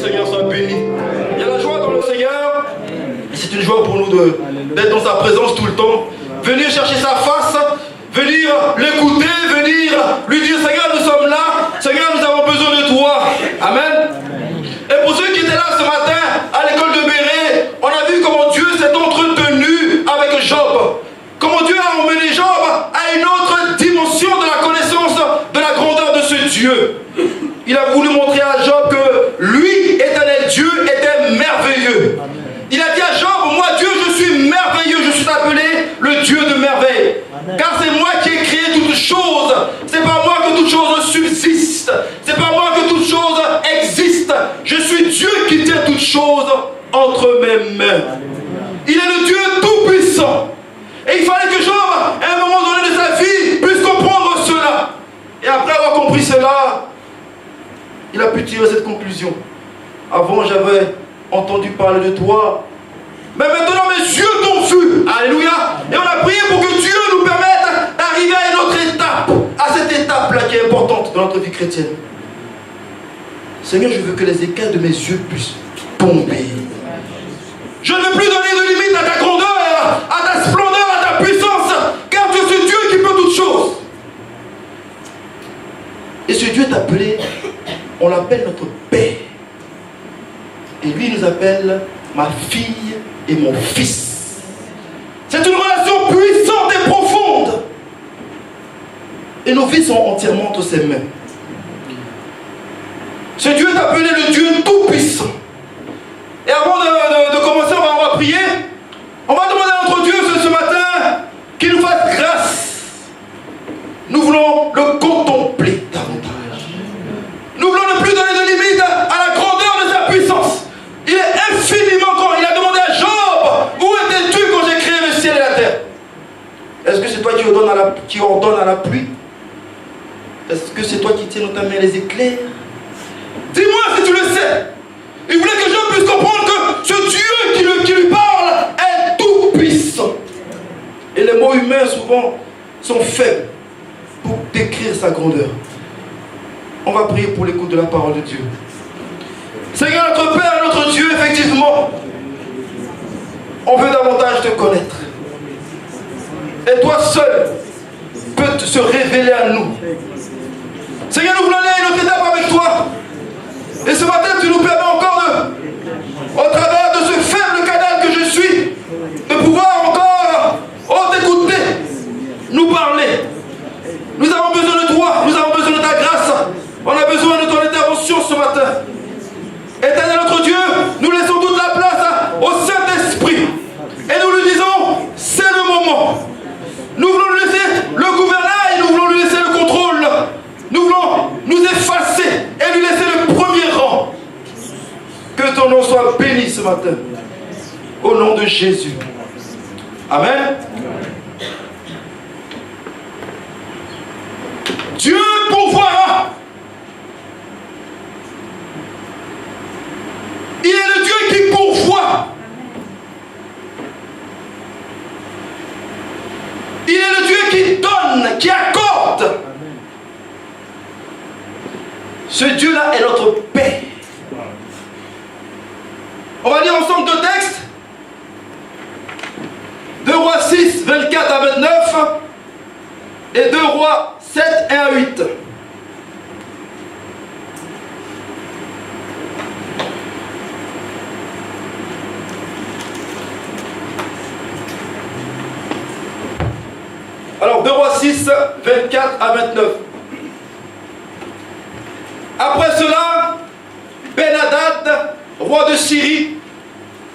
Seigneur soit béni. Il y a la joie dans le Seigneur. Et c'est une joie pour nous d'être dans sa présence tout le temps. Venir chercher sa face, venir l'écouter, venir lui dire Seigneur, nous sommes là. Seigneur, nous avons besoin de toi. Amen. Et pour ceux qui étaient là ce matin à l'école de Béret, on a vu comment Dieu s'est entretenu avec Job. Comment Dieu a emmené Job à une autre dimension de la connaissance de la grandeur de ce Dieu. Il a voulu montrer à Job que lui, éternel Dieu, était merveilleux. Il a dit à Job, moi Dieu, je suis merveilleux, je suis appelé le Dieu de merveille. Car c'est moi qui ai créé toutes choses. C'est pas moi que toutes choses subsistent. C'est pas moi que toutes choses existent. Je suis Dieu qui tient toutes choses entre mes mains. Il est le Dieu tout-puissant. Et il fallait que Job, à un moment donné de sa vie, puisse comprendre cela. Et après avoir compris cela, il a pu tirer cette conclusion. Avant, j'avais entendu parler de toi, mais maintenant mes yeux t'ont vu. Alléluia. Et on a prié pour que Dieu nous permette d'arriver à une autre étape, à cette étape-là qui est importante dans notre vie chrétienne. Seigneur, je veux que les écailles de mes yeux puissent tomber. Je ne veux plus donner de limite à ta grandeur, à ta splendeur, à ta puissance, car tu es ce Dieu qui peut toutes choses. Et ce Dieu est appelé, on l'appelle notre Père. Et lui nous appelle ma fille et mon fils. C'est une relation puissante et profonde. Et nos vies sont entièrement entre ses mains. Ce Dieu est appelé le Dieu tout-puissant. Et avant de commencer, on va prier. On va demander à notre Dieu ce matin qu'il nous fasse grâce. Nous voulons le contempler davantage. Nous voulons ne plus donner de limite à la grandeur de sa puissance. Il est infiniment grand. Il a demandé à Job, où étais-tu quand j'ai créé le ciel et la terre? Est-ce que c'est toi qui ordonnes à la pluie? Est-ce que c'est toi qui tiens dans ta main les éclairs? Dis-moi si tu le sais. Il voulait que Job puisse comprendre que ce Dieu qui lui parle est tout puissant. Et les mots humains souvent sont faibles pour décrire sa grandeur. On va prier pour l'écoute de la parole de Dieu. Seigneur notre Père, notre Dieu, effectivement, on veut davantage te connaître. Et toi seul peux se révéler à nous. Seigneur, nous voulons aller à une autre étape avec toi. Et ce matin, tu nous permets encore au travers de ce faible canal que je suis, de pouvoir encore t'écouter, nous parler. Nous avons besoin de toi, nous avons besoin de ta grâce. On a besoin de ton intervention ce matin. Éternel notre Dieu, nous laissons toute la place au Saint-Esprit. Et nous lui disons, c'est le moment. Nous voulons lui laisser le gouvernail, nous voulons lui laisser le contrôle. Nous voulons nous effacer et lui laisser le premier rang. Que ton nom soit béni ce matin. Au nom de Jésus. Amen. Dieu pourvoira. Il est le Dieu qui pourvoit. Il est le Dieu qui donne, qui accorde. Ce Dieu-là est notre Père. On va lire ensemble deux textes. 2 Rois 6, 24 à 29 et 2 Rois 7, 1 à 8. Alors 2 Rois 6, 24 à 29. Après cela, Ben-Hadad, roi de Syrie,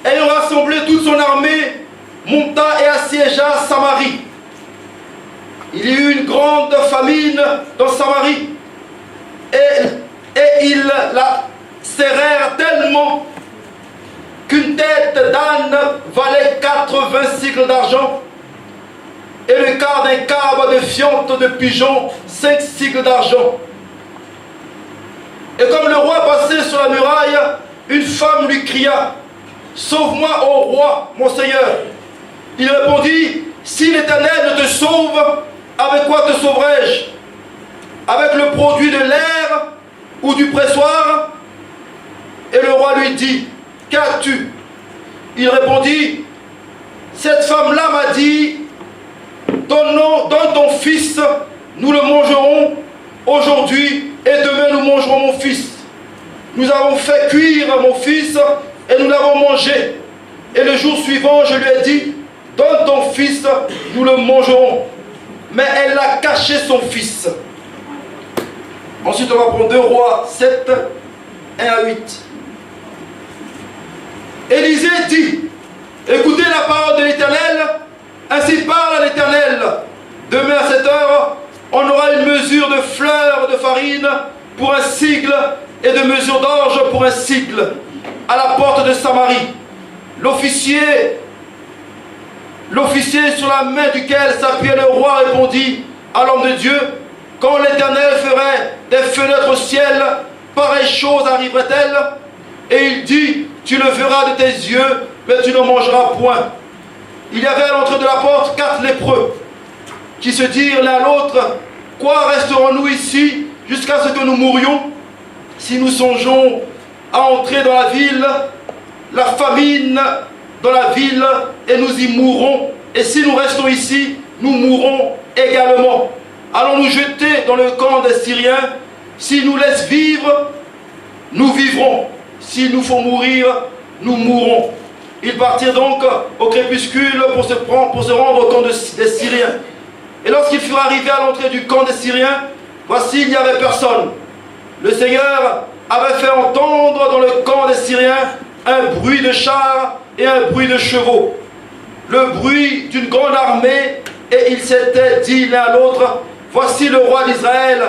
ayant rassemblé toute son armée, monta et assiégea Samarie. Il y eut une grande famine dans Samarie, et ils la serrèrent tellement qu'une tête d'âne valait 80 cycles d'argent, et le quart d'un cabre de fiente de pigeon 5 cycles d'argent. Et comme le roi passait sur la muraille, une femme lui cria, « Sauve-moi, ô roi, mon Seigneur !» Il répondit, « Si l'Éternel ne te sauve, avec quoi te sauverai-je? Avec le produit de l'air ou du pressoir? Et le roi lui dit, qu'as-tu? Il répondit, cette femme-là m'a dit, donne ton fils, nous le mangerons aujourd'hui et demain nous mangerons mon fils. Nous avons fait cuire mon fils et nous l'avons mangé. Et le jour suivant, je lui ai dit, donne ton fils, nous le mangerons. Mais elle a caché son fils. Ensuite, on va prendre 2 Rois 7, 1 à 8. Élisée dit, écoutez la parole de l'Éternel, ainsi parle l'Éternel. Demain à cette heure, on aura une mesure de fleurs de farine pour un sigle et de mesure d'orge pour un sigle à la porte de Samarie. L'officier sur la main duquel s'appuyait le roi répondit à l'homme de Dieu, quand l'Éternel ferait des fenêtres au ciel, pareille chose arriverait-elle? Et il dit, tu le verras de tes yeux, mais tu ne mangeras point. Il y avait à l'entrée de la porte 4 lépreux, qui se dirent l'un à l'autre, quoi resterons-nous ici jusqu'à ce que nous mourions? Si nous songeons à entrer dans la ville, la famine dans la ville, et nous y mourrons. Et si nous restons ici, nous mourrons également. Allons nous jeter dans le camp des Syriens. S'ils nous laissent vivre, nous vivrons. S'il nous faut mourir, nous mourrons. Ils partirent donc au crépuscule pour se rendre au camp des Syriens. Et lorsqu'ils furent arrivés à l'entrée du camp des Syriens, voici, il n'y avait personne. Le Seigneur avait fait entendre dans le camp des Syriens un bruit de chars et un bruit de chevaux, le bruit d'une grande armée, et ils s'étaient dit l'un à l'autre, voici le roi d'Israël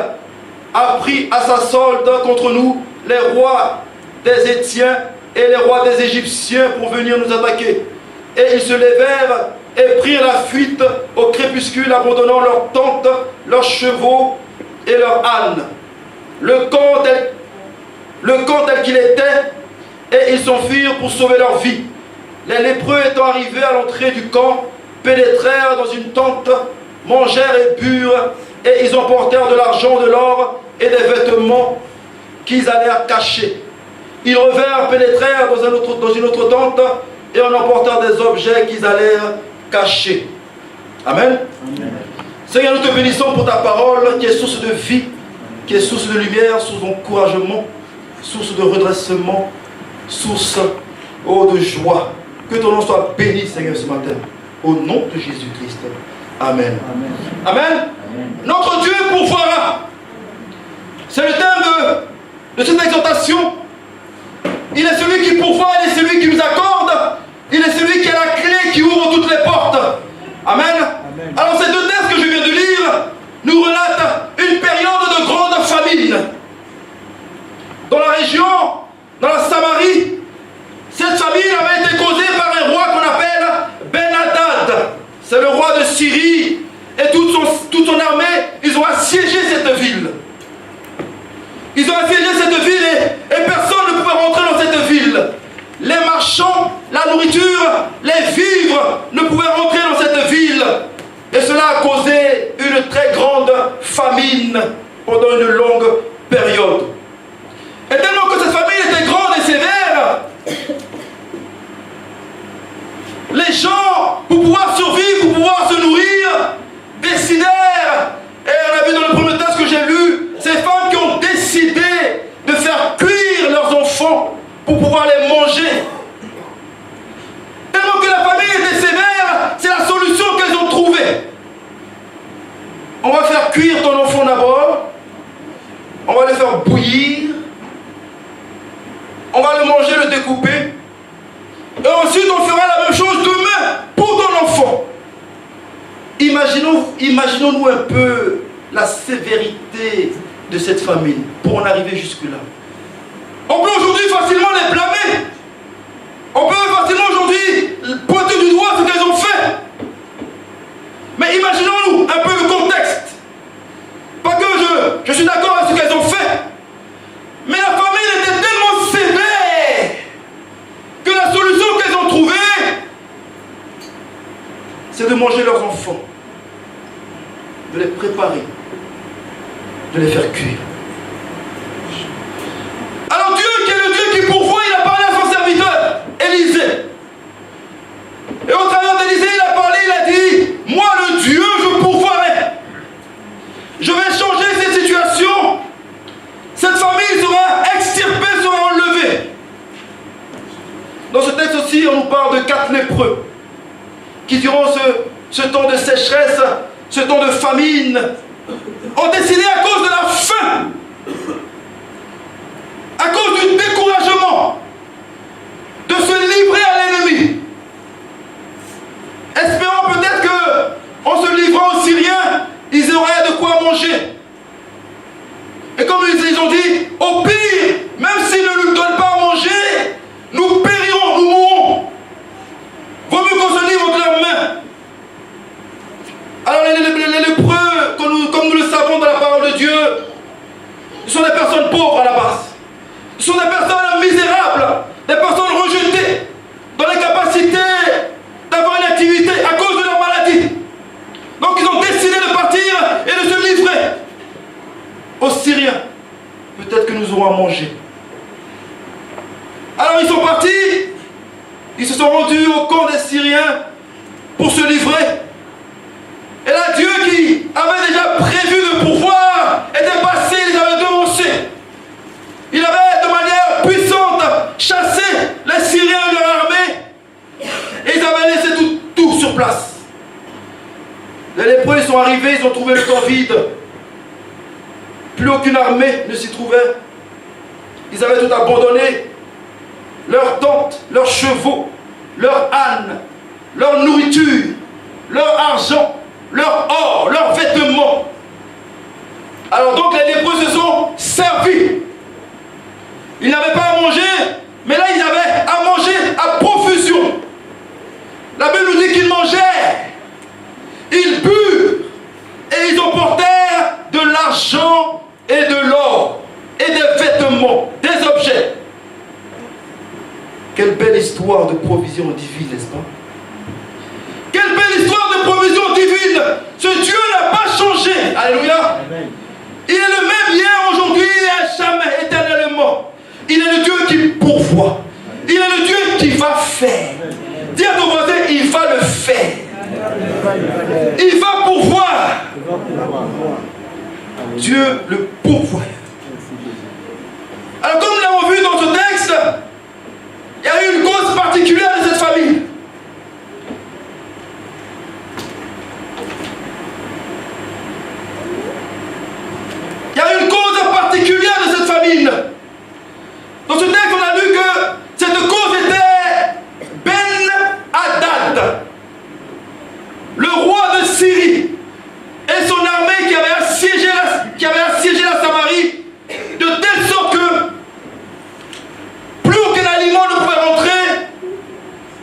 a pris à sa solde contre nous les rois des Étiens et les rois des Égyptiens pour venir nous attaquer. Et ils se levèrent et prirent la fuite au crépuscule, abandonnant leurs tentes, leurs chevaux et leurs ânes. Le camp tel qu'il était, et ils s'enfuirent pour sauver leur vie. Les lépreux étant arrivés à l'entrée du camp, pénétrèrent dans une tente, mangèrent et burent, et ils emportèrent de l'argent, de l'or et des vêtements qu'ils allèrent cacher. Ils revinrent, pénétrèrent dans une autre tente, et en emportèrent des objets qu'ils allèrent cacher. Amen. Amen. Seigneur, nous te bénissons pour ta parole qui est source de vie, qui est source de lumière, source d'encouragement, source de redressement, source de joie. Que ton nom soit béni, Seigneur, ce matin. Au nom de Jésus-Christ. Amen. Amen. Amen. Amen. Notre Dieu pourvoira. C'est le terme de cette exhortation. Il est celui qui pourvoit, il est celui qui nous accorde, il est celui qui a la clé qui ouvre toutes les portes. Amen. Amen. Alors ces 2 textes que je viens de lire nous relatent une période de grande famine. Dans la région, dans la Samarie, cette famine avait été causée par un roi qu'on appelle Ben-Hadad. C'est le roi de Syrie, et toute son armée, ils ont assiégé cette ville. Ils ont assiégé cette ville et personne ne pouvait rentrer dans cette ville. Les marchands, la nourriture, les vivres ne pouvaient rentrer dans cette ville. Et cela a causé une très grande famine pendant une longue période. Et tellement que cette famine était grande et sévère, les gens, pour pouvoir survivre, pour pouvoir se nourrir, décidèrent, et on a vu dans le premier texte que j'ai lu, ces femmes qui ont décidé de faire cuire leurs enfants pour pouvoir les manger. Tellement que la famille était sévère, c'est la solution qu'elles ont trouvée. On va faire cuire ton enfant d'abord, on va le faire bouillir, on va le manger, le découper, et ensuite on fera la même chose demain pour ton enfant. Imaginons-nous un peu la sévérité de cette famine pour en arriver jusque-là. On peut aujourd'hui facilement les blâmer. On peut facilement aujourd'hui pointer du doigt ce qu'elles ont fait. Mais imaginons-nous un peu le contexte. Pas que je suis d'accord avec ce qu'elles ont fait. Mais la famine était tellement sévère que la solution qu'elles ont trouvée, c'est de manger leurs enfants, de les préparer, de les faire cuire. Alors Dieu qui est le Dieu qui pourvoit, on nous parle de 4 lépreux qui, durant ce temps de sécheresse, ce temps de famine, ont décidé à cause de la faim, à cause du découragement, de se livrer à l'ennemi. Espérant peut-être qu'en se livrant aux Syriens, ils auraient de quoi manger. Et comme ils ont dit, au pire, même s'ils ne nous donnent pas à manger, nous périrons, nous mourrons. Vaut mieux qu'on se livre de leurs mains. Alors les lépreux, comme nous le savons dans la parole de Dieu, ce sont des personnes pauvres à la base. Ce sont des personnes misérables, des personnes rejetées, dans l'incapacité d'avoir une activité à cause de leur maladie. Donc ils ont décidé de partir et de se livrer aux Syriens. Peut-être que nous aurons à manger. Alors ils sont partis, ils se sont rendus au camp des Syriens pour se livrer. Et là, Dieu qui avait déjà prévu le pouvoir était passé, il les avait devancés. Il avait de manière puissante chassé les Syriens de leur armée et ils avaient laissé tout sur place. Les lépreux, ils sont arrivés, ils ont trouvé le camp vide. Plus aucune armée ne s'y trouvait. Ils avaient tout abandonné. Leurs tentes, leurs chevaux, leurs ânes, leur nourriture, leur argent, leur or, leurs vêtements. Alors donc les lépreux se sont servis. Ils n'avaient pas à manger, mais là ils avaient à manger à profusion. La Bible nous dit qu'ils mangeaient, ils burent, et ils emportèrent de l'argent et de l'or, et des vêtements, des objets. Quelle belle histoire de provision divine, n'est-ce pas? Quelle belle histoire de provision divine! Ce Dieu n'a pas changé. Alléluia. Amen. Il est le même hier, aujourd'hui et à jamais, éternellement. Il est le Dieu qui pourvoit. Il est le Dieu qui va faire. Dis à ton voisin, il va le faire. Il va pourvoir. Dieu le pourvoit. Alors comme nous l'avons vu dans ce texte, il y a eu une cause particulière de cette famille. Il y a une cause particulière de cette famine. Dans ce texte, on a lu que cette cause était Ben-Hadad, le roi de Syrie, et son armée qui avait assiégé la Samarie, de telle sorte que plus aucun aliment ne pouvait rentrer,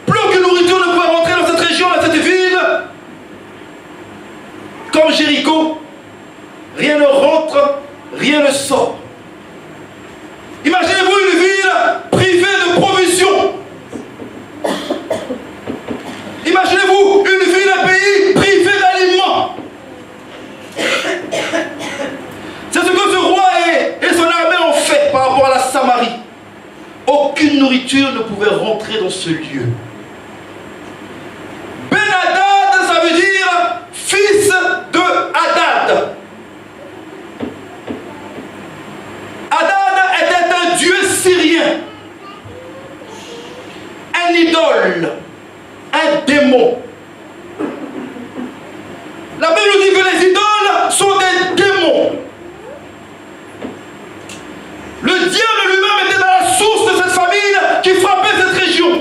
plus aucune nourriture ne pouvait rentrer dans cette région, dans cette ville. Comme Jéricho, rien ne rentre, rien ne sort. Imaginez-vous une ville privée de provisions. Imaginez-vous une ville, un pays privé d'aliments. C'est ce que ce roi et son armée ont fait par rapport à la Samarie. Aucune nourriture ne pouvait rentrer dans ce lieu. Ben-Hadad, ça veut dire fils de Hadad. Hadad était un dieu syrien, un idole, un démon. La Bible nous dit que les idoles sont des démons. Le diable lui-même était dans la source de cette famine qui frappait cette région.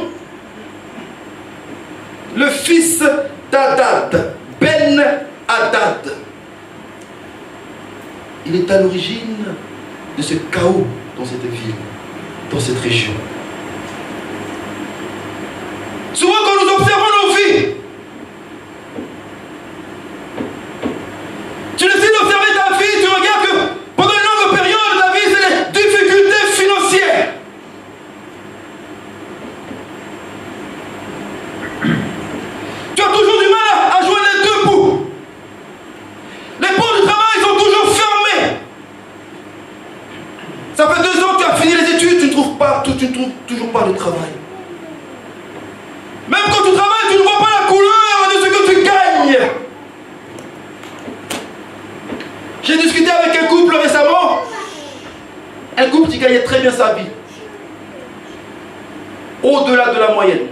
Le fils d'Hadad, Ben-Hadad, il est à l'origine de ce chaos dans cette ville, dans cette région. Souvent quand nous observons nos vies, tu décides d'observer ta vie, tu regardes que pendant une longue période, ta vie, c'est des difficultés financières. Tu as toujours du mal à joindre les deux bouts. Les portes du travail sont toujours fermées. Ça fait 2 ans que tu as fini les études, tu ne trouves toujours pas de travail. Même quand tu travailles, tu ne vois pas la couleur de ce que tu gagnes. J'ai discuté avec un couple récemment, un couple qui gagnait très bien sa vie, au-delà de la moyenne.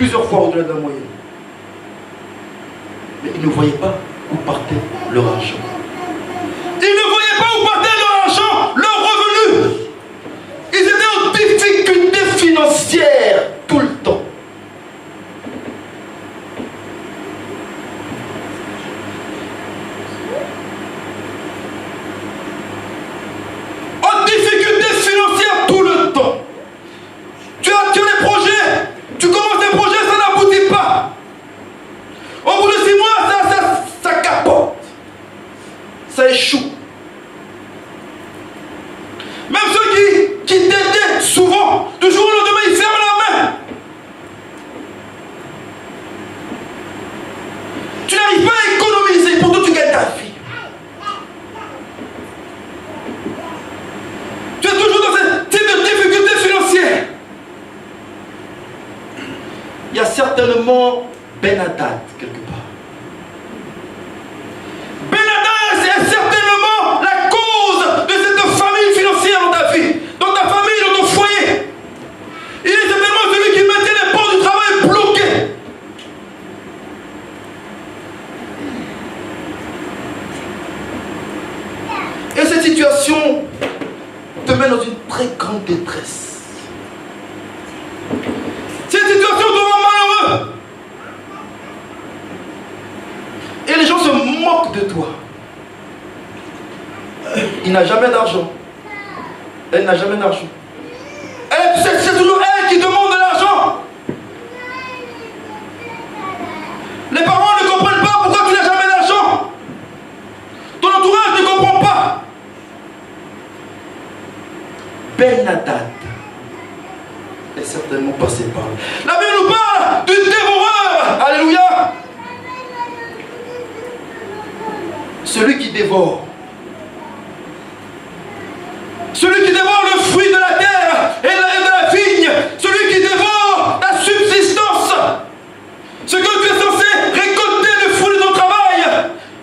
plusieurs fois au-delà de la moyenne. Mais ils ne voyaient pas où partait leur argent. Ils ne voyaient pas où partait leur argent, leur revenu. Ils étaient en difficulté financière tout le temps. En difficulté financière tout le temps. Tu as des projets, tu commences des projets, ça n'aboutit pas. Au bout de 6 mois, ça capote. Ça échoue. Même ceux qui t'aidaient souvent, du jour au lendemain, ils ferment la main. Tu n'arrives pas à économiser, pourtant tu gagnes ta vie. Tu es toujours dans cette type de difficulté financière. Il y a certainement Ben Hadad quelque part. Ben Hadad est certainement la cause de cette famille financière dans ta vie, dans ta famille, dans ton foyer. Il est certainement celui qui mettait les portes du travail bloquées. Et cette situation te met dans une très grande détresse. Cette situation te rend malheureux. Et les gens se moquent de toi. Il n'a jamais d'argent. Elle n'a jamais d'argent. C'est toujours elle qui demande de l'argent. Les parents ne comprennent pas pourquoi tu n'as jamais d'argent. Ton entourage ne comprend pas. Ben Hadad est certainement passé par là. La Bible nous parle du dévoreur. Alléluia. Celui qui dévore. Celui qui dévore le fruit de la terre et de la vigne. Celui qui dévore la subsistance. Ce que tu es censé récolter le fruit de ton travail,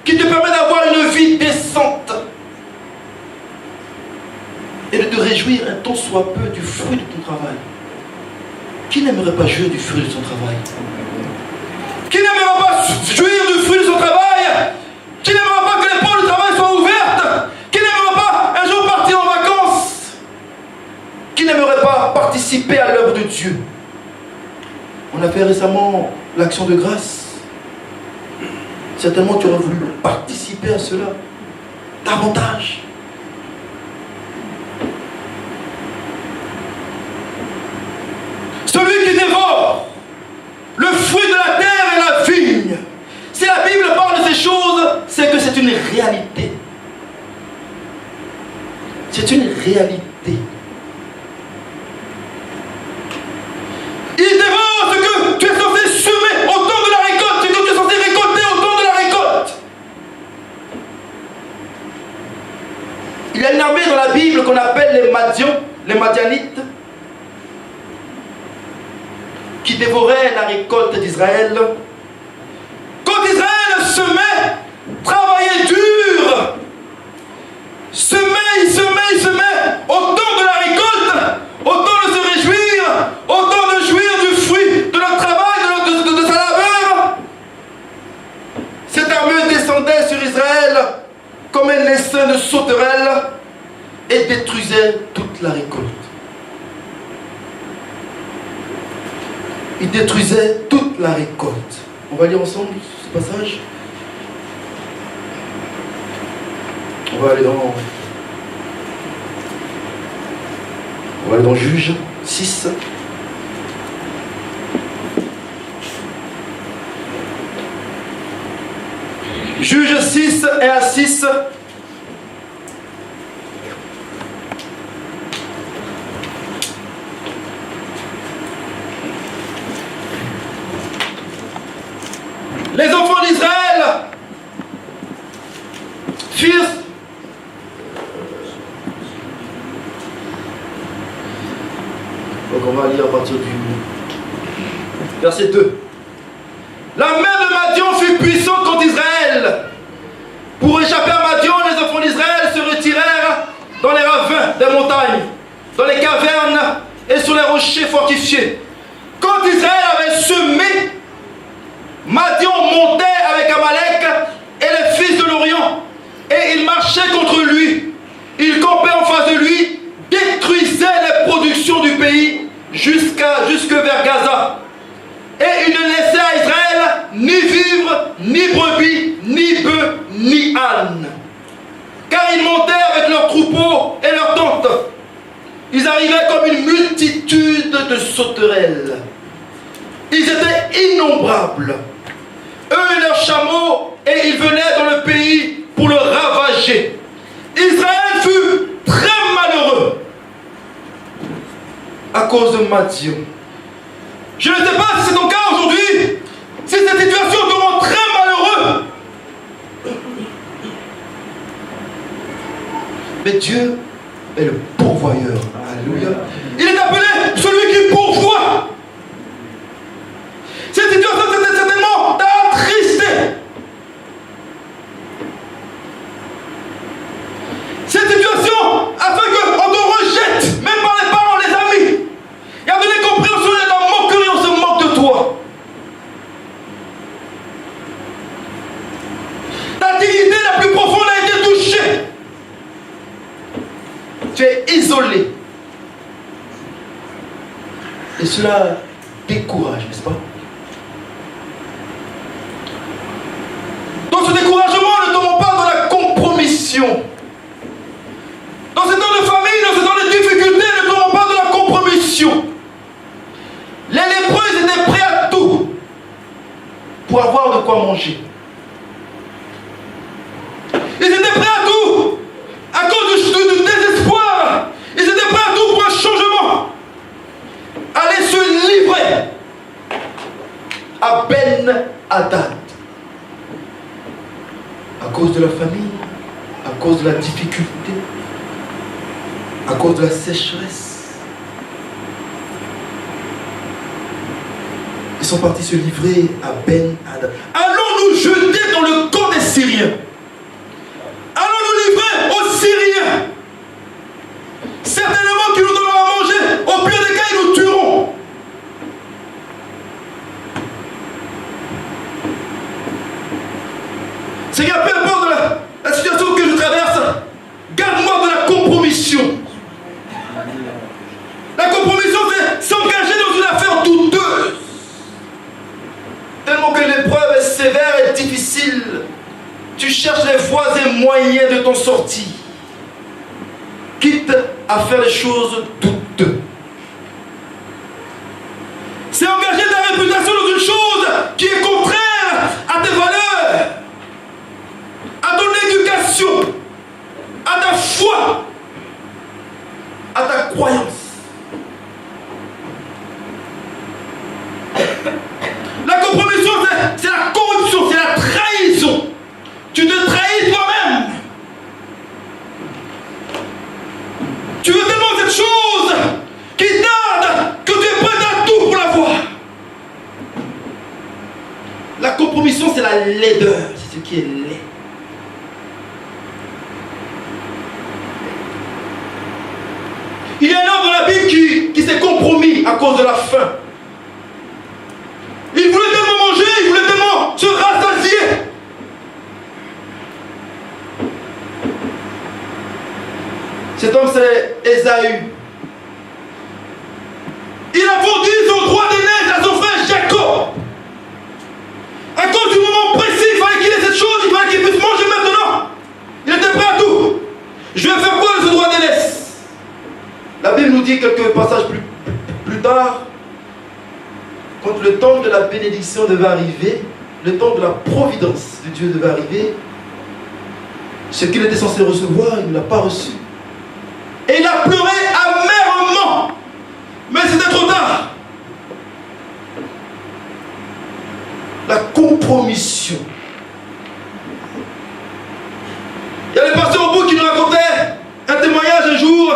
qui te permet d'avoir une vie décente. Et de te réjouir un tant soit peu du fruit de ton travail. Qui n'aimerait pas jouir du fruit de son travail? Qui n'aimerait pas jouir du fruit de son travail? Qui n'aimerait pas que les portes du travail soient ouvertes? Qui n'aimerait pas un jour partir en vacances? Qui n'aimerait pas participer à l'œuvre de Dieu? On a fait récemment l'action de grâce. Certainement tu aurais voulu participer à cela davantage. Celui qui dévore le fruit de la terre et la vigne. Si la Bible parle de ces choses, c'est que c'est une réalité. C'est une réalité. Il dévore ce que tu es censé semer au temps de la récolte, ce que tu es censé récolter au temps de la récolte. Il y a une armée dans la Bible qu'on appelle les Madianites, qui dévorait la récolte d'Israël. Quand Israël semait, travaillait dur, semait, il semait, autant de la récolte, autant de se réjouir, autant de jouir du fruit de notre travail, de sa labeur. Cette armée descendait sur Israël comme un essaim de sauterelles et détruisait toute la récolte. Il détruisait toute la récolte. On va lire ensemble ce passage. On va aller dans Juge 6. Juge 6 et à 6. Les enfants d'Israël firent donc on va lire à partir du verset 2. La main de Madian fut puissante contre Israël. Pour échapper à Madian, les enfants d'Israël se retirèrent dans les ravins des montagnes, dans les cavernes et sur les rochers fortifiés. Quand quand Israël avait semé, Madian montait avec Amalek et les fils de l'Orient. Et il marchait contre lui. Il campait en face de lui, détruisait les productions du pays jusque vers Gaza. Et il ne laissait à Israël ni vivre, ni brebis, ni bœufs, ni ânes. Car ils montaient avec leurs troupeaux et leurs tentes. Ils arrivaient comme une multitude de sauterelles. Ils étaient innombrables. Eux et leurs chameaux, et ils venaient dans le pays pour le ravager. Israël fut très malheureux à cause de Madian. Je ne sais pas si c'est ton cas aujourd'hui, si cette situation te rend très malheureux. Mais Dieu est le pourvoyeur. Alléluia. Il est appelé celui qui pourvoit. Cette situation certainement t'a attristé. Cette situation a fait qu'on te rejette, même par les parents, les amis. Il y a de l'incompréhension et de la moquerie, on se moque de toi. Ta dignité la plus profonde a été touchée. Tu es isolé. Et cela décourage, n'est-ce pas? Dans ce découragement, ne tombons pas dans la compromission. Dans ce temps de famille, dans ce temps de difficulté, ne tombons pas dans la compromission. Les lépreux, ils étaient prêts à tout pour avoir de quoi manger. Ils étaient prêts à tout à cause du désespoir. Ils étaient prêts à tout pour un changement. Aller se livrer à Ben-Hadad. À cause de la famille, à cause de la difficulté, à cause de la sécheresse. Ils sont partis se livrer à Ben-Hadad. Allons nous jeter dans le camp des Syriens. Allons nous livrer aux Syriens. Certainement qu'ils nous donneront à manger. Au pire des cas, ils nous tueront. Seigneur, peu importe la situation que je traverse, garde-moi de la compromission. La compromission, c'est s'engager dans une affaire douteuse. Tellement que l'épreuve est sévère et difficile, tu cherches les voies et moyens de t'en sortir, quitte à faire les choses douteuses. C'est engager ta réputation dans une chose qui est contraire à tes valeurs, à ton éducation, à ta foi, à ta croyance. La compromission, c'est la corruption, c'est la trahison. Tu te trahis toi-même. Tu veux tellement cette chose qui tarde que tu es prêt à tout pour l'avoir. La compromission, c'est la laideur, c'est ce qui est laid. Il y a un homme dans la Bible qui s'est compromis à cause de la faim. Il voulait tellement manger, il voulait tellement se rassasier. Cet homme, c'est Ésaü. Il a vendu son droit d'aînesse à son frère Jacob. À cause du moment précis, il fallait qu'il ait cette chose, il fallait qu'il puisse manger maintenant. Il était prêt à tout. Je vais faire quoi de ce droit d'aînesse? La Bible nous dit quelques passages plus tard, quand le temps de la bénédiction devait arriver, le temps de la providence de Dieu devait arriver, ce qu'il était censé recevoir, il ne l'a pas reçu. Et il a pleuré amèrement. Mais c'était trop tard. La compromission. Il y a le pasteur au bout qui nous racontait un témoignage un jour,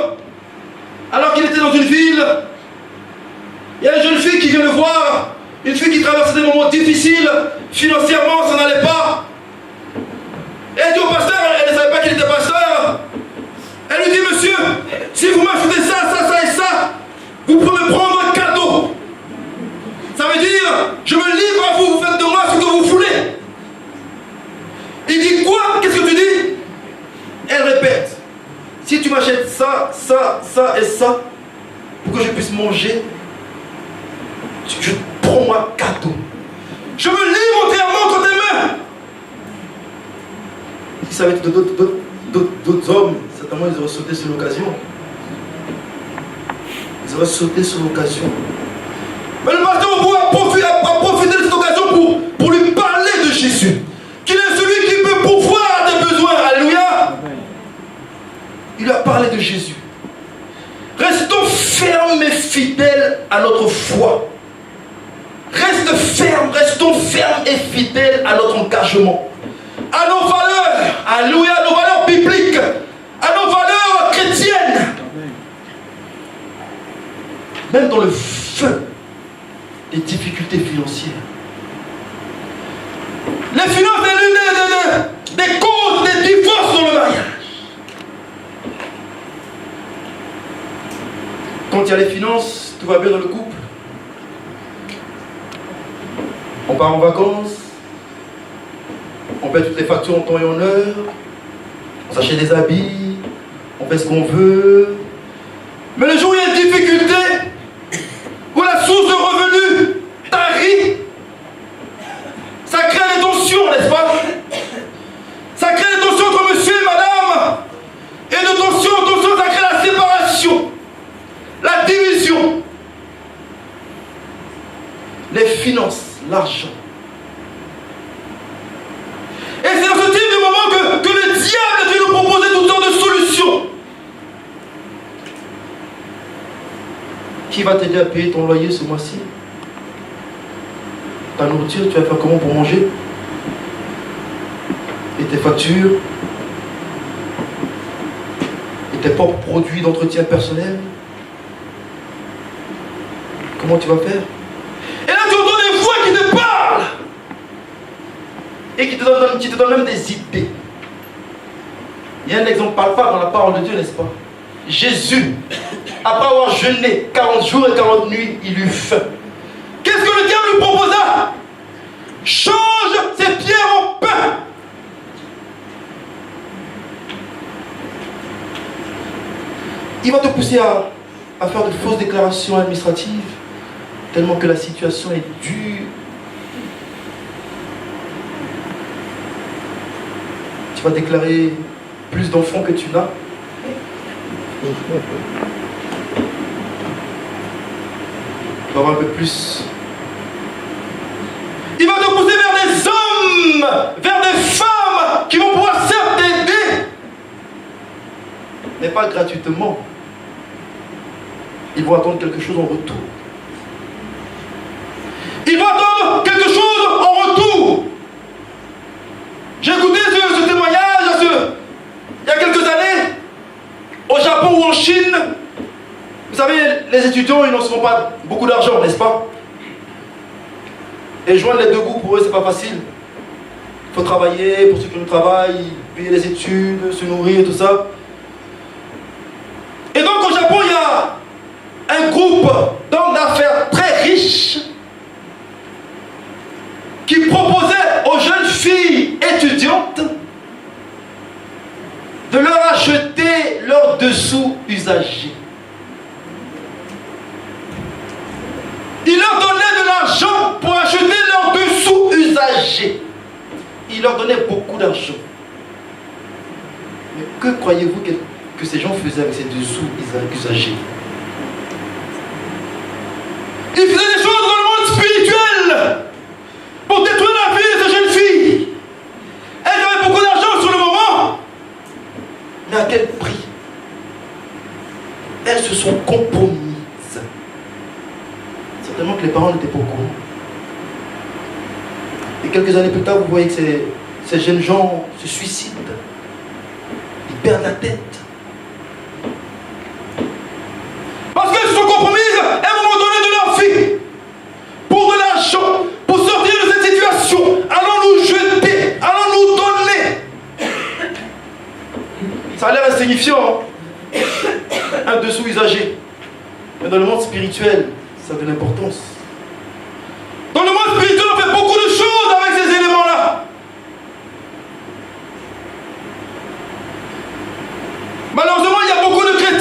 alors qu'il était dans une ville. Il y a une jeune fille qui vient le voir, une fille qui traversait des moments difficiles, financièrement ça n'allait pas. Et elle dit au pasteur, elle ne savait pas qu'il était pasteur. Elle lui dit, monsieur, si vous m'ajoutez ça, ça, ça et ça, vous pouvez me prendre un cadeau. ça et ça pour que je puisse manger. Je prends moi cadeau. Je me livre entièrement entre tes mains. Si ça avait été d'autres hommes, certainement ils auraient sauté sur l'occasion. Ils auraient sauté sur l'occasion. Mais le pasteur a profité de cette occasion pour lui parler de Jésus. Qu'il est celui qui peut pourvoir tes besoins. Alléluia. Il lui a parlé de Jésus. Restons fermes et fidèles à notre foi. Restons fermes et fidèles à notre engagement. À nos valeurs. Alléluia. À nos valeurs bibliques. À nos valeurs chrétiennes. Même dans le feu des difficultés financières. Les finances est l'une des causes des divorces dans le mariage. Quand il y a les finances, tout va bien dans le couple. On part en vacances, on paie toutes les factures en temps et en heure, on s'achète des habits, on fait ce qu'on veut. Mais le jour où il y a une difficulté, où la source de revenus tarit, ça crée des tensions, n'est-ce pas? Ça crée des tensions entre monsieur et madame. Et de tension en tension, ça crée la séparation, la division. Les finances, l'argent. Et c'est dans ce type de moment que le diable vient nous proposer toutes sortes de solutions. Qui va t'aider à payer ton loyer ce mois-ci? Ta nourriture, tu vas faire comment pour manger? Et tes factures? Et tes propres produits d'entretien personnel? Comment tu vas faire? Et là tu entends des voix qui te parlent et qui te donnent même des idées. Il y a un exemple palpable dans la parole de Dieu, n'est-ce pas? Jésus, après avoir jeûné 40 jours et 40 nuits, il eut faim. Qu'est-ce que le diable lui proposa? Change ces pierres en pain. Il va te pousser à faire de fausses déclarations administratives, tellement que la situation est dure. Tu vas déclarer plus d'enfants que tu n'as. Tu vas avoir un peu plus. Il va te pousser vers des hommes, vers des femmes qui vont pouvoir certes t'aider, mais pas gratuitement. Ils vont attendre quelque chose en retour. Ils vont attendre quelque chose en retour. J'ai écouté ce témoignage il y a quelques années, au Japon ou en Chine. Vous savez, les étudiants, ils n'en seront pas beaucoup d'argent, n'est-ce pas? Et joindre les deux bouts, pour eux, c'est pas facile. Il faut travailler, pour ceux qui ne travaillent, payer les études, se nourrir, tout ça. Et donc, au Japon, il y a un groupe d'hommes d'affaires très riches qui proposait aux jeunes filles étudiantes de leur acheter leurs dessous usagés. Ils leur donnaient de l'argent pour acheter leurs dessous usagés. Ils leur donnaient beaucoup d'argent. Mais que croyez-vous que ces gens faisaient avec ces dessous usagés? Ils faisaient des choses dans le monde spirituel pour détruire la vie de ces jeunes filles. Elles avaient beaucoup d'argent sur le moment. Mais à quel prix? Elles se sont compromises. Certainement que les parents n'étaient pas au courant. Et quelques années plus tard, vous voyez que ces jeunes gens se suicident. Ils perdent la tête. Parce qu'elles se sont compromises à un moment donné de leur vie. Pour de l'argent, pour sortir de cette situation. Allons nous jeter, allons nous donner. Ça a l'air insignifiant, hein? Un dessous usagé. Mais dans le monde spirituel, ça a de l'importance. Dans le monde spirituel, on fait beaucoup de choses avec ces éléments-là. Malheureusement, il y a beaucoup de chrétiens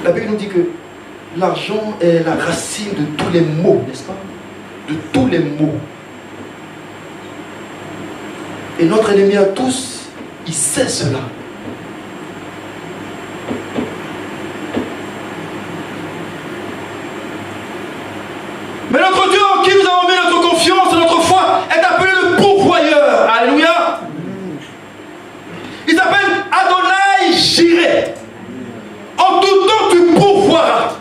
La Bible nous dit que l'argent est la racine de tous les maux, n'est-ce pas? De tous les maux. Et notre ennemi à tous, il sait cela. Mais notre Dieu en qui nous avons mis notre confiance et notre foi est appelé le pourvoyeur. Alléluia. Il s'appelle Adonai Jireh. En tout temps tu pourvoiras.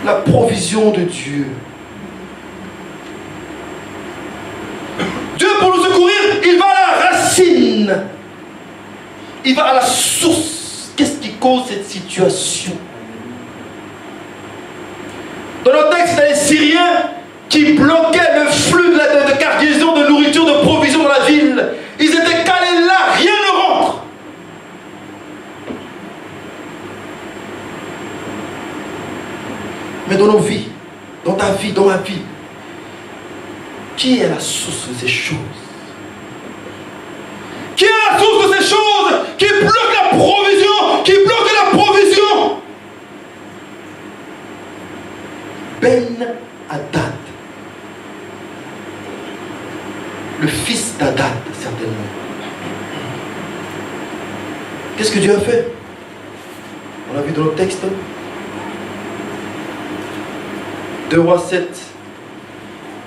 La provision de Dieu. Dieu, pour nous secourir, il va à la racine. Il va à la source. Qu'est-ce qui cause cette situation? Dans le texte, il y a les Syriens qui bloquaient le flux de cargaison, de nourriture, de provisions dans la ville. Ils étaient calés là, rien ne rentre. Mais dans nos vies, dans ta vie, dans ma vie, qui est la source de ces choses? Qui est la source de ces choses qui bloque la provision, qui bloque la provision? Ben Hadad, le fils d'Hadad, certainement. Qu'est-ce que Dieu a fait? On l'a vu dans le texte. 2 Rois 7,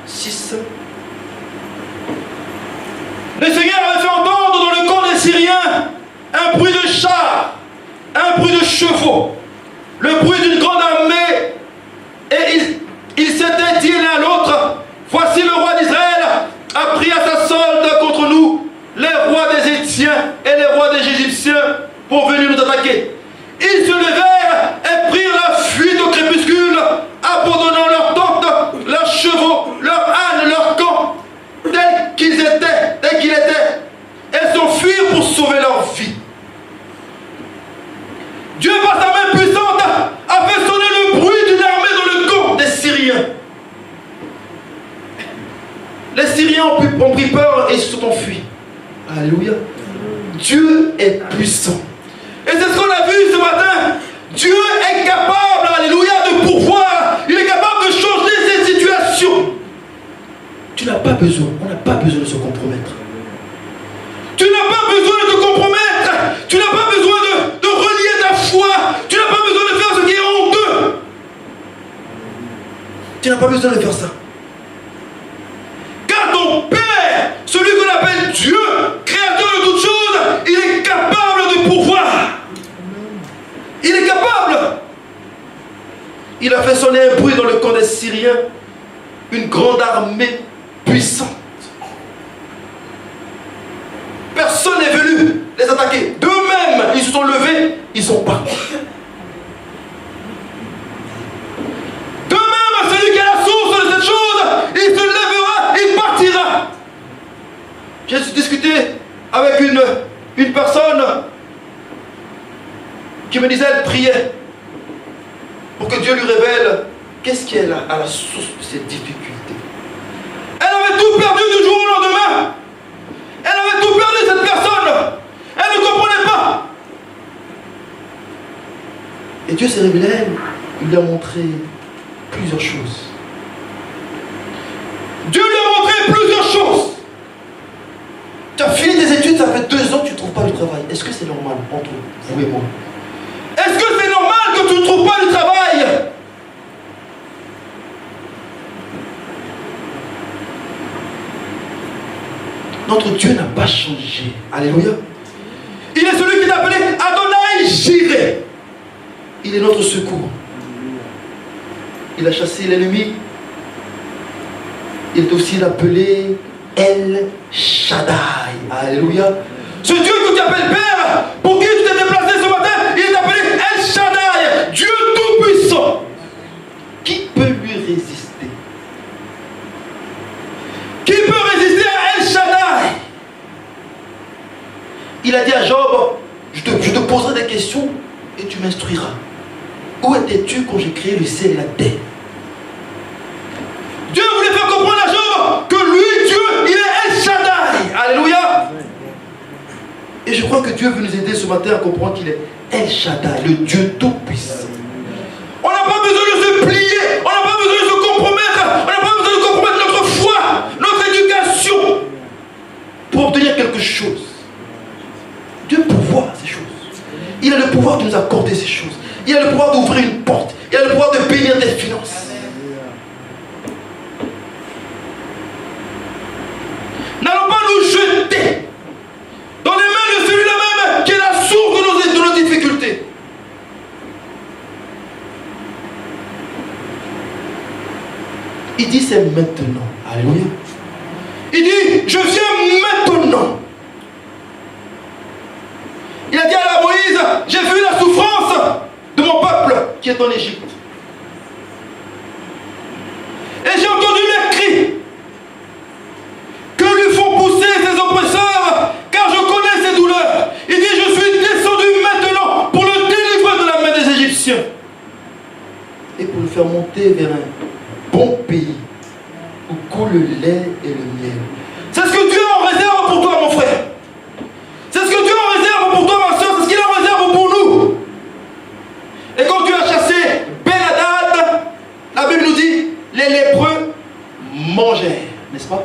6. Le Seigneur avait fait entendre dans le camp des Syriens un bruit de chars, un bruit de chevaux, le bruit d'une grande armée. Et il s'était dit l'un à l'autre: voici le roi d'Israël a pris à sa solde contre nous les rois des Éthiopiens et les rois des Égyptiens pour venir nous attaquer. Ils se levèrent et prirent la fuite au crépuscule, abandonnant leurs tentes, leurs chevaux, leurs ânes, leurs camps, tels qu'ils étaient, et s'enfuirent pour sauver leur vie. Dieu, par sa main puissante, a fait sonner le bruit d'une armée dans le camp des Syriens. Les Syriens ont pris peur et se sont enfuis. Alléluia. Dieu est puissant. Et c'est ce qu'on a vu ce matin. Dieu est capable, alléluia, de pourvoir. Il est capable de changer ces situations. Tu n'as pas besoin, on n'a pas besoin de se compromettre. Tu n'as pas besoin de te compromettre. Tu n'as pas besoin de relier ta foi. Tu n'as pas besoin de faire ce qui est honteux. Tu n'as pas besoin de faire ça. Car ton Père, celui qu'on appelle Dieu, créateur de toutes choses, il est capable de pourvoir. Il est capable. Il a fait sonner un bruit dans le camp des Syriens, une grande armée puissante. Personne n'est venu les attaquer. D'eux-mêmes, ils se sont levés, ils sont partis. D'eux-mêmes, celui qui est la source de cette chose, il se lèvera, il partira. J'ai discuté avec une personne qui me disait, elle priait pour que Dieu lui révèle qu'est-ce qui est à la source de cette difficulté. Elle avait tout perdu du jour au lendemain. Elle avait tout perdu, cette personne. Elle ne comprenait pas. Et Dieu s'est révélé à elle. Il lui a montré plusieurs choses. Dieu lui a montré plusieurs choses. Tu as fini tes études, ça fait 2 ans que tu ne trouves pas de travail. Est-ce que c'est normal entre vous et moi? Est-ce que c'est normal que tu ne trouves pas de travail? Notre Dieu n'a pas changé. Alléluia. Il est celui qui est appelé Adonai Jireh. Il est notre secours. Il a chassé l'ennemi. Il est aussi appelé El Shaddai. Alléluia. Ce Dieu que tu appelles Père, pour qui tu t'es déplacé ce matin, il est appelé El Shaddai, Dieu tout-puissant. Qui peut lui résister? Qui peut résister à El Shaddai? Il a dit à Job, je te poserai des questions et tu m'instruiras. Où étais-tu quand j'ai créé le ciel et la terre? Dieu voulait faire comprendre à Job que lui, Dieu, il est El Shaddai. Alléluia. Et je crois que Dieu veut nous aider ce matin à comprendre qu'il est El Shaddai, le Dieu Tout-Puissant. On n'a pas besoin de se plier, on n'a pas besoin de se compromettre, on n'a pas besoin de compromettre notre foi, notre éducation pour obtenir quelque chose. Dieu pourvoit ces choses. Il a le pouvoir de nous accorder ces choses. Il a le pouvoir d'ouvrir une porte. Il a le pouvoir de bénir des finances. N'allons pas nous jeter dans les mains de celui-là même qui est la source de nos difficultés. Il dit c'est maintenant. Alléluia. Il dit je viens maintenant. Il a dit à Moïse, j'ai vu la souffrance de mon peuple qui est en Égypte. Et j'ai entendu les cris que lui font pousser ses oppresseurs, car je connais ses douleurs. Il dit, je suis descendu maintenant pour le délivrer de la main des Égyptiens et pour le faire monter vers un bon pays où coule le lait et le miel. C'est ce que Dieu a en réserve pour toi, mon frère. C'est ce que Dieu a en réserve pour toi, ma soeur. C'est ce qu'il a en réserve pour nous. Et quand Dieu a chassé Ben-Hadad, la Bible nous dit, les lépreux mangèrent, n'est-ce pas?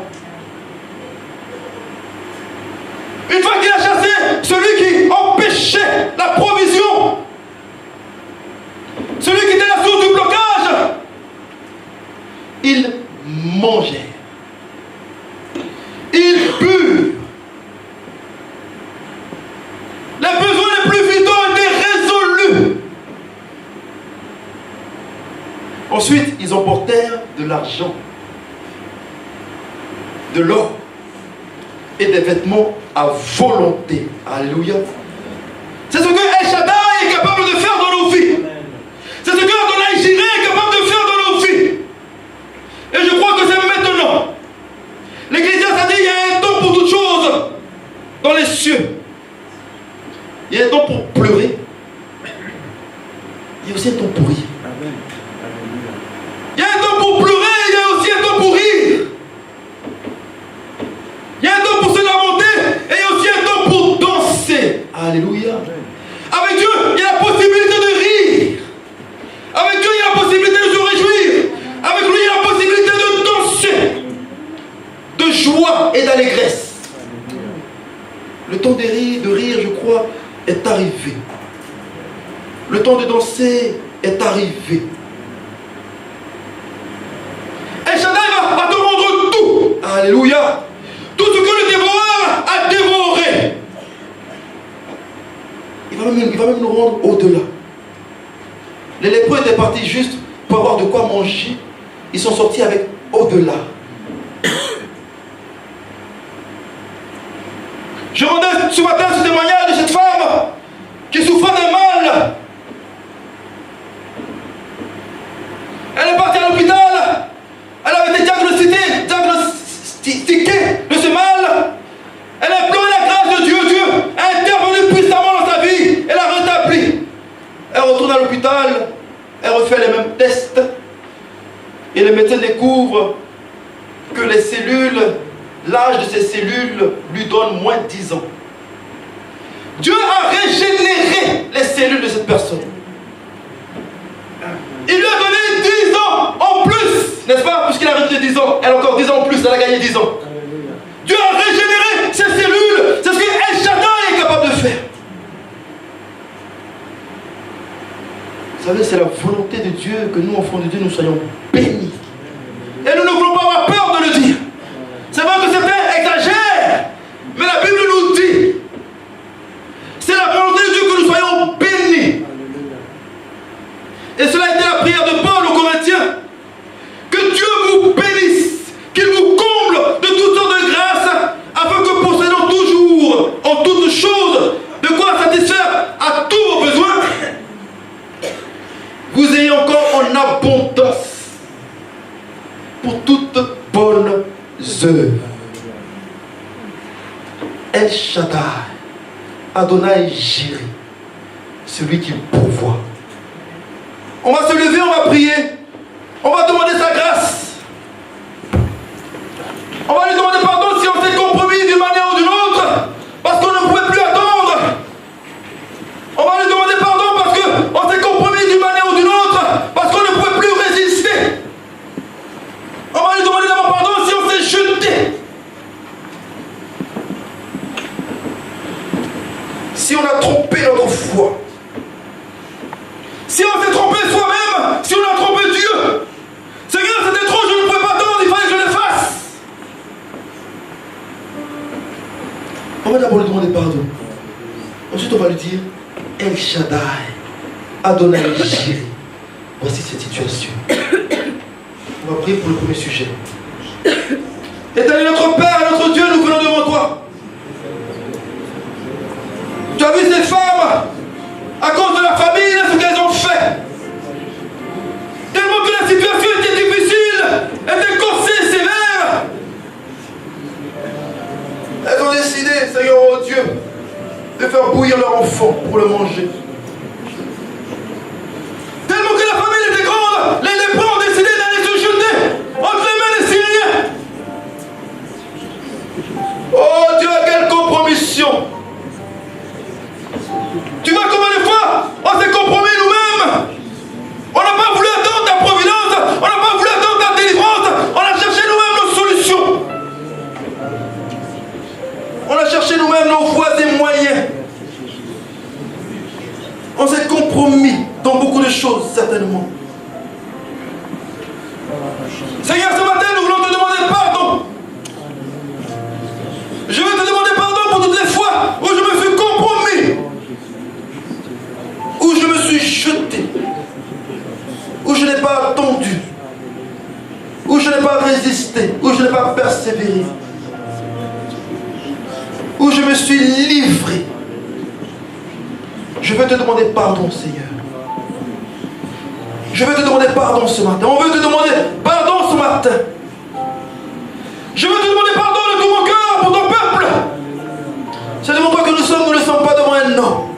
Une fois qu'il a chassé celui qui empêchait la provision, celui qui était la source du blocage, ils mangèrent. Ils burent. Les besoins les plus vitaux étaient résolus. Ensuite, ils emportèrent de l'argent, de l'or et des vêtements à volonté. Alléluia. C'est ce que El Shaddai est capable de faire dans nos vies. C'est ce que Adonai Jireh est capable de faire dans nos vies. Et je crois que c'est maintenant. L'Ecclésiaste a dit il y a un temps pour toutes choses dans les cieux. Il y a un temps pour pleurer. Il y a aussi un temps pour rire. Il y a un temps pour pleurer, il y a aussi un temps pour rire. Il y a un temps pour se lamenter et il y a aussi un temps pour danser. Alléluia. Avec Dieu, il y a la possibilité de rire. Avec Dieu, il y a la possibilité de se réjouir. Avec lui, il y a la possibilité de danser. De joie et d'allégresse. Le temps de rire, je crois, est arrivé. Le temps de danser est arrivé. El Shaddai va te rendre tout. Alléluia. Tout ce que le dévoreur a dévoré. Il va même nous rendre au-delà. Les lépreux étaient partis juste pour avoir de quoi manger. Ils sont sortis avec au-delà. Je rendais ce matin ce témoignage de cette femme qui souffrait d'un mal. Elle est partie à l'hôpital. Elle avait été diagnostiquée de ce mal. Elle a imploré la grâce de Dieu. Dieu a intervenu puissamment dans sa vie. Elle a rétabli. Elle retourne à l'hôpital. Elle refait les mêmes tests. Et les médecins découvrent que les cellules, l'âge de ces cellules lui donne moins de 10 ans. Dieu a régénéré les cellules de cette personne. Il lui a donné 10 ans en plus, n'est-ce pas? Puisqu'il a rajouté 10 ans, elle a encore 10 ans en plus, elle a gagné 10 ans. Dieu a régénéré ses cellules. C'est ce que El Shaddai est capable de faire. Vous savez, c'est la volonté de Dieu que nous, enfants de Dieu, nous soyons bénis. Et nous ne voulons pas avoir peur de le dire. C'est vrai que certains exagèrent, mais la Bible nous dit, c'est la volonté de Dieu que nous soyons bénis. Et cela a été la prière de Paul aux Corinthiens. Que Dieu vous bénisse, qu'il vous comble de toutes sortes de grâces, afin que possédons toujours, en toutes choses, de quoi satisfaire à tous vos besoins, vous ayez encore en abondance pour toutes bonnes œuvres. El Shaddai, Adonai Jireh, celui qui pourvoit. On va se lever, on va prier. On va demander sa grâce. On va lui demander pardon si on s'est compromis d'une manière ou d'une autre. Parce qu'on ne pouvait plus attendre. si on a trompé notre foi, si on s'est trompé soi-même, si on a trompé Dieu. Seigneur, c'était trop, je ne pouvais pas attendre, il fallait que je le fasse. On va d'abord lui demander pardon. Ensuite, on va lui dire El Shaddai, Adonai Jireh. Voici cette situation. On va prier pour le premier sujet. Éternel notre Père et notre Dieu, nous venons devant toi. Tu as vu ces femmes, à cause de la famille, ce qu'elles ont fait. Tellement que la situation était difficile, était corsée, sévère. Elles ont décidé, Seigneur oh Dieu, de faire bouillir leur enfant pour le manger. Tellement que la famille était grande, les lépreux ont décidé d'aller se jeter entre les mains des Syriens. Oh Dieu, quelle compromission! Tu vois combien de fois on s'est compromis nous-mêmes? On n'a pas voulu attendre ta providence, on n'a pas voulu attendre ta délivrance, on a cherché nous-mêmes nos solutions. On a cherché nous-mêmes nos voies et moyens. On s'est compromis dans beaucoup de choses, certainement. Seigneur, ce matin, nous voulons te demander pardon. Je veux te demander pardon pour toutes les fois où je me suis compromis, où je me suis jeté, où je n'ai pas attendu, où je n'ai pas résisté, où je n'ai pas persévéré, où je me suis livré. Je veux te demander pardon, Seigneur. Je veux te demander pardon ce matin. On veut te demander pardon ce matin. Je veux te demander pardon de tout mon cœur pour ton peuple. C'est devant toi que nous ne sommes pas devant un homme.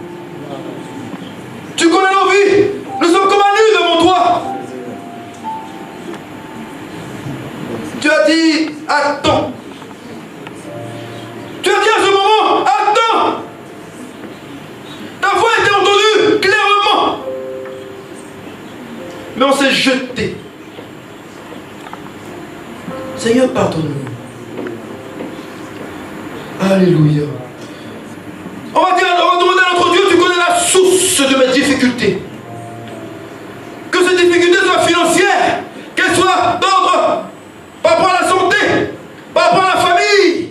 Tu connais nos vies. Nous sommes comme un nu devant toi. Tu as dit, attends. Tu as dit à ce moment, attends. Ta voix a été entendue clairement. Mais on s'est jeté. Seigneur, pardonne-nous. Alléluia. On va demander à notre Dieu, tu connais la source de mes difficultés. Que ces difficultés soient financières, qu'elles soient d'ordre par rapport à la santé, par rapport à la famille.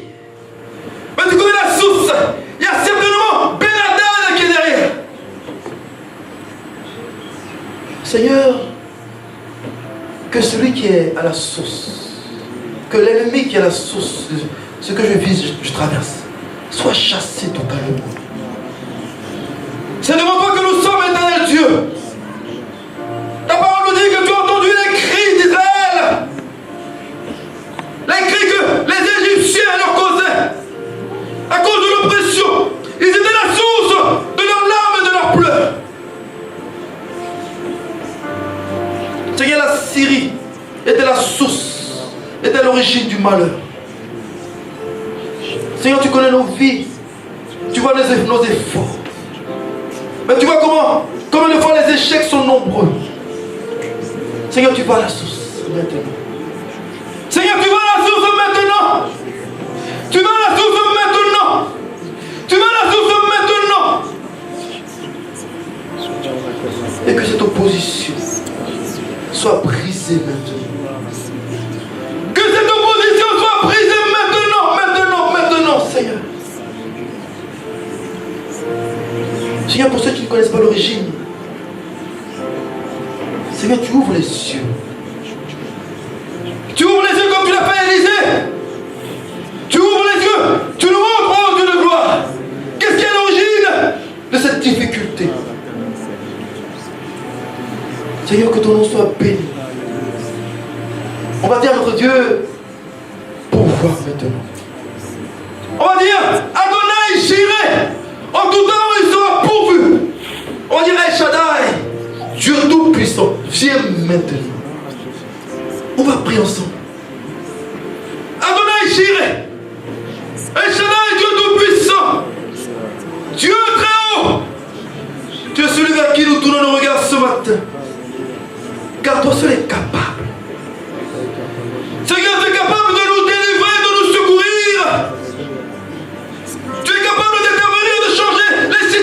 Mais tu connais la source. Il y a certainement Ben Hadad qui est derrière. Seigneur, que celui qui est à la source, que l'ennemi qui est à la source de ce que je vis, je traverse, soit chassé totalement. C'est devant toi que nous sommes, éternel Dieu. Ta parole nous dit que tu as entendu les cris d'Israël, les cris que les Égyptiens leur causaient à cause de l'oppression. Ils étaient la source de leurs larmes et de leurs pleurs. Seigneur, la Syrie était la source, était l'origine du malheur. Seigneur, tu connais nos vies, tu vois nos efforts. Mais tu vois combien de fois les échecs sont nombreux. Seigneur, tu vois la source maintenant. Seigneur, tu vois la source maintenant. Tu vois la source maintenant. Tu vois la source maintenant. Et que cette opposition soit brisée maintenant. Que cette opposition soit brisée maintenant, Seigneur. Seigneur, pour ceux qui ne connaissent pas l'origine, Seigneur, tu ouvres les yeux. Tu ouvres les yeux comme tu l'as fait à Élisée. Tu ouvres les yeux. Tu nous montres, oh Dieu de gloire. Qu'est-ce qui est l'origine de cette difficulté? Seigneur, que ton nom soit béni. On va dire à notre Dieu, pouvoir maintenant. On va dire, Adonai Jireh. En tout temps, il sera pourvu. On dirait El Shaddai, Dieu tout-puissant, viens maintenant. On va prier ensemble. Adonai Jireh, El Shaddai, Dieu tout-puissant, Dieu très haut. Tu es celui vers qui nous tournons nos regards ce matin. Car toi seul est capable. Seigneur, tu es capable de nous délivrer, de nous secourir. Tu es capable d'intervenir, de changer les situations.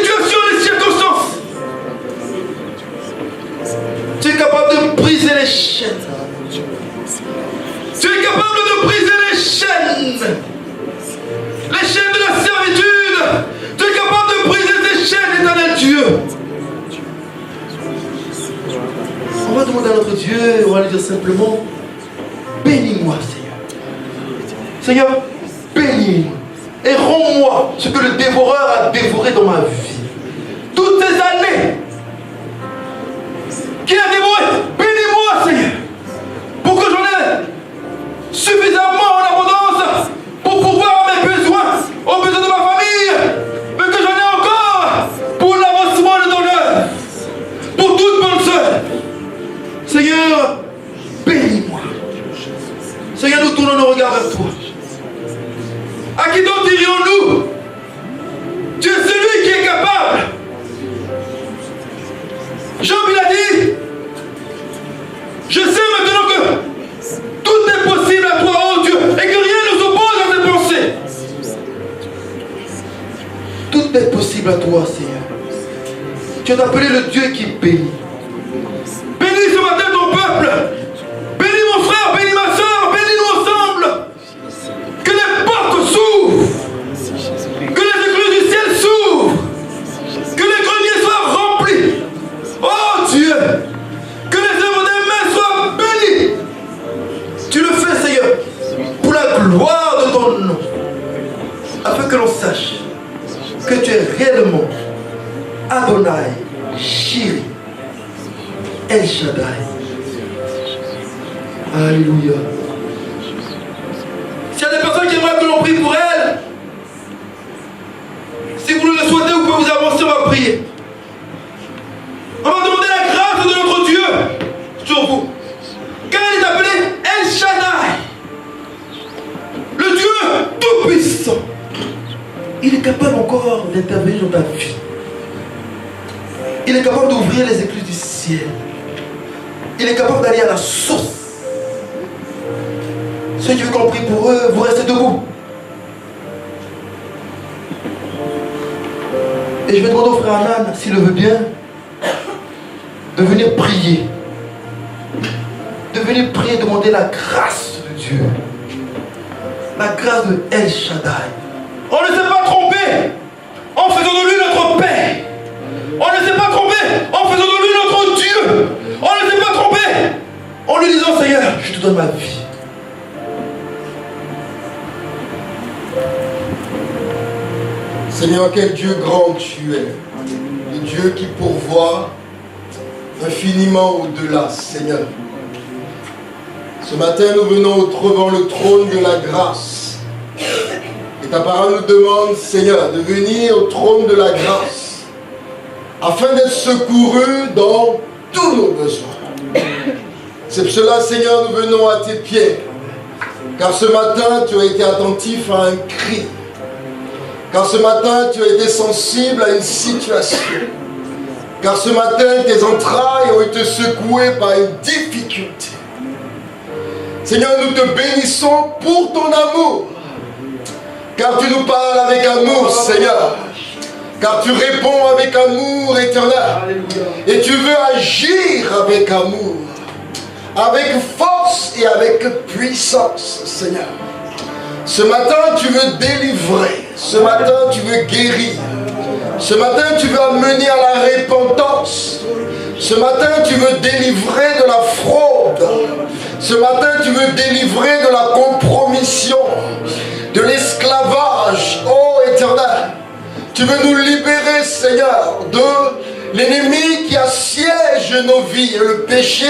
Dieu. On va demander à notre Dieu, on va lui dire simplement, bénis-moi Seigneur. Seigneur, bénis-moi. Et rends-moi ce que le dévoreur a dévoré dans ma vie. Toutes ces années qu'il a dévoré, bénis-moi Seigneur. Pour que j'en ai suffisamment en abondance pour pouvoir mes besoins, aux besoins de ma famille, mais que j'en ai encore pour l'avancement de ton œuvre, pour toute bonne soeur. Seigneur, bénis-moi. Seigneur, nous tournons nos regards vers toi. À qui donc dirions-nous? Tu es celui qui est capable. Job, il a dit, je sais maintenant que tout est possible à toi, oh Dieu, et que rien ne s'oppose à tes pensées. Tout est possible à toi, Seigneur. Tu es appelé le Dieu qui bénit. Bénis ce matin ton peuple. Bénis mon frère, bénis ma soeur, bénis-nous ensemble. Que les portes s'ouvrent. Que les écluses du ciel s'ouvrent. Que les greniers soient remplis. Oh Dieu. Que les œuvres des mains soient bénies. Tu le fais, Seigneur, pour la gloire de ton nom. Afin que l'on sache que tu es réellement Adonai, Shiri, El Shaddai. Alléluia. S'il y a des personnes qui aimeraient que l'on prie pour elles, si vous le souhaitez, vous pouvez vous avancer, on va prier. On va demander la grâce de notre Dieu sur vous. Car il est appelé El Shaddai, le Dieu Tout-Puissant. Il est capable encore d'intervenir dans ta vie. Il est capable d'ouvrir les écluses du ciel. Il est capable d'aller à la source. Ceux qui veulent qu'on prie pour eux, vous restez debout. Et je vais demander au frère Anan, s'il le veut bien, de venir prier. De venir prier, demander la grâce de Dieu. La grâce de El Shaddai. On ne s'est pas trompé en faisant de lui notre Père. On ne s'est pas trompé en faisant de lui notre Dieu. On ne s'est pas trompé en lui disant, Seigneur, je te donne ma vie. Seigneur, quel Dieu grand tu es. Le Dieu qui pourvoit infiniment au-delà, Seigneur. Ce matin, nous venons devant le trône de la grâce. Et ta parole nous demande, Seigneur, de venir au trône de la grâce afin d'être secourus dans tous nos besoins. C'est pour cela, Seigneur, nous venons à tes pieds. Car ce matin, tu as été attentif à un cri. Car ce matin, tu as été sensible à une situation. Car ce matin, tes entrailles ont été secouées par une difficulté. Seigneur, nous te bénissons pour ton amour. Car tu nous parles avec amour, Seigneur. Car tu réponds avec amour éternel. Et tu veux agir avec amour, avec force et avec puissance, Seigneur. Ce matin, tu veux délivrer. Ce matin, tu veux guérir. Ce matin, tu veux amener à la repentance. Ce matin, tu veux délivrer de la fraude. Ce matin, tu veux délivrer de la compromission, de l'esclavage, ô Éternel. Tu veux nous libérer, Seigneur, de l'ennemi qui assiège nos vies et le péché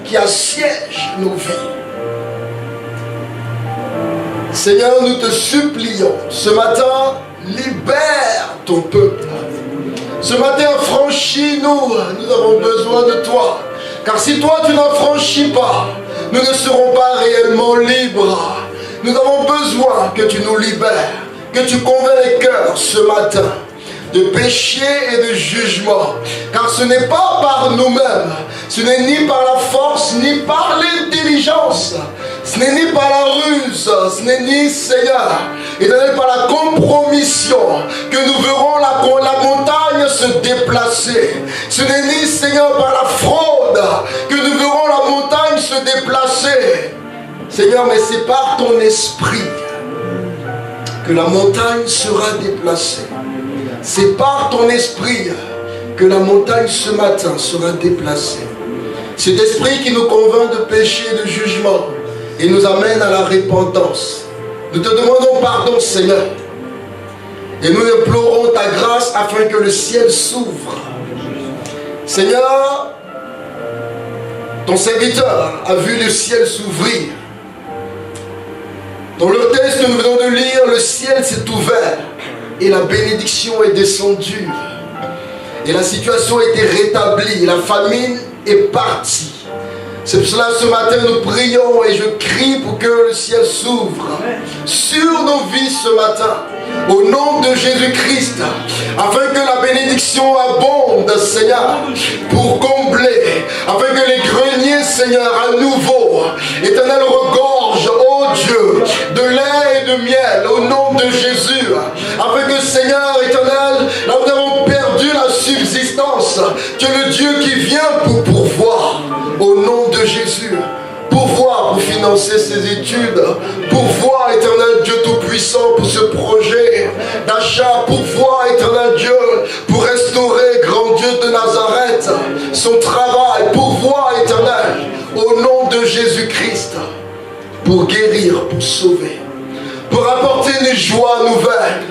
qui assiège nos vies. Seigneur, nous te supplions, ce matin, libère ton peuple. Ce matin, franchis-nous, nous avons besoin de toi. Car si toi, tu n'en franchis pas, nous ne serons pas réellement libres. Nous avons besoin que tu nous libères, que tu convaincs les cœurs ce matin de péché et de jugement. Car ce n'est pas par nous-mêmes, ce n'est ni par la force, ni par l'intelligence, ce n'est ni par la ruse, ce n'est ni, Seigneur, et par la compromission que nous verrons la montagne se déplacer. Ce n'est ni, Seigneur, par la fraude que nous verrons la montagne se déplacer. Seigneur, mais c'est par ton esprit que la montagne sera déplacée. C'est par ton esprit que la montagne ce matin sera déplacée. Cet esprit qui nous convainc de péché et de jugement et nous amène à la repentance. Nous te demandons pardon, Seigneur. Et nous implorons ta grâce afin que le ciel s'ouvre. Seigneur, ton serviteur a vu le ciel s'ouvrir. Dans le texte que nous venons de lire, le ciel s'est ouvert et la bénédiction est descendue. Et la situation a été rétablie, la famine est partie. C'est pour cela ce matin nous prions et je crie pour que le ciel s'ouvre sur nos vies ce matin. Au nom de Jésus-Christ, afin que la bénédiction abonde, Seigneur, pour combler, afin que les greniers, Seigneur, à nouveau, Éternel, regorgent, ô Dieu, de lait et de miel, au nom de Jésus, afin que, Seigneur, Éternel, là où nous avons perdu la subsistance, que le Dieu qui vient pour pourvoir, au nom de Jésus, pourvoir pour financer ses études, pourvoir, Éternel Dieu Tout-Puissant, pour ce projet d'achat, pourvoir, Éternel Dieu, pour restaurer, grand Dieu de Nazareth, son travail, pourvoir, Éternel, au nom de Jésus-Christ, pour guérir, pour sauver, pour apporter des joies nouvelles,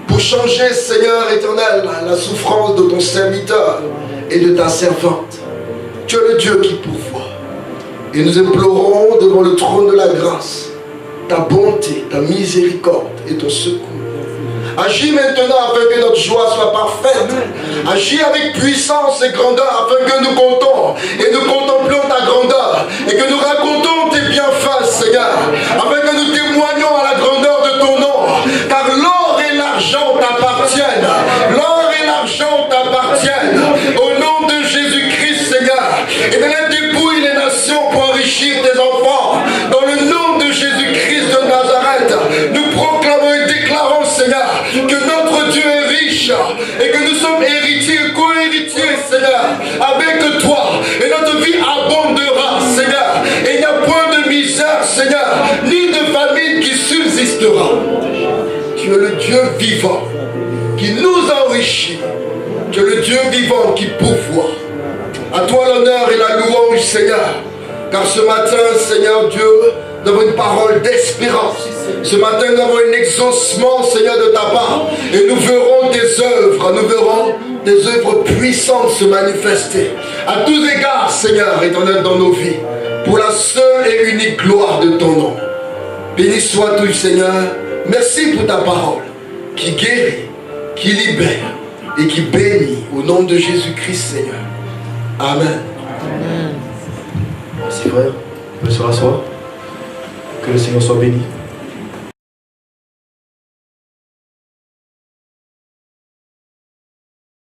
pour changer, Seigneur éternel, la souffrance de ton serviteur et de ta servante. Tu es le Dieu qui pourvoit. Et nous implorons devant le trône de la grâce ta bonté, ta miséricorde et ton secours. Agis maintenant afin que notre joie soit parfaite. Agis avec puissance et grandeur afin que nous comptons et nous contemplons ta grandeur et que nous racontons tes bienfaits, Seigneur, afin que nous témoignons à la grandeur de ton nom. Car l'or et l'argent t'appartiennent. L'or et l'argent t'appartiennent. Au nom de Jésus-Christ, Seigneur. Et de dépouille les nations pour enrichir tes enfants. Dans le nom de Jésus-Christ de Nazareth, nous proclamons et déclarons, Seigneur, que notre Dieu est riche et que nous sommes héritiers, co-héritiers, Seigneur, avec toi. Et notre vie abondera, Seigneur. Et il n'y a point de misère, Seigneur, ni de famine qui subsistera. Tu es le Dieu vivant qui nous enrichit. Tu es le Dieu vivant qui pourvoit. À toi l'honneur et la louange, Seigneur. Car ce matin, Seigneur Dieu, nous avons une parole d'espérance. Ce matin, nous avons un exaucement, Seigneur, de ta part. Et nous verrons tes œuvres, nous verrons des œuvres puissantes se manifester. À tous égards, Seigneur, éternel, dans nos vies. Pour la seule et unique gloire de ton nom. Béni sois-tu, Seigneur. Merci pour ta parole qui guérit, qui libère et qui bénit. Au nom de Jésus-Christ, Seigneur. Amen. Merci frère, on peut se rasseoir. Que le Seigneur soit béni.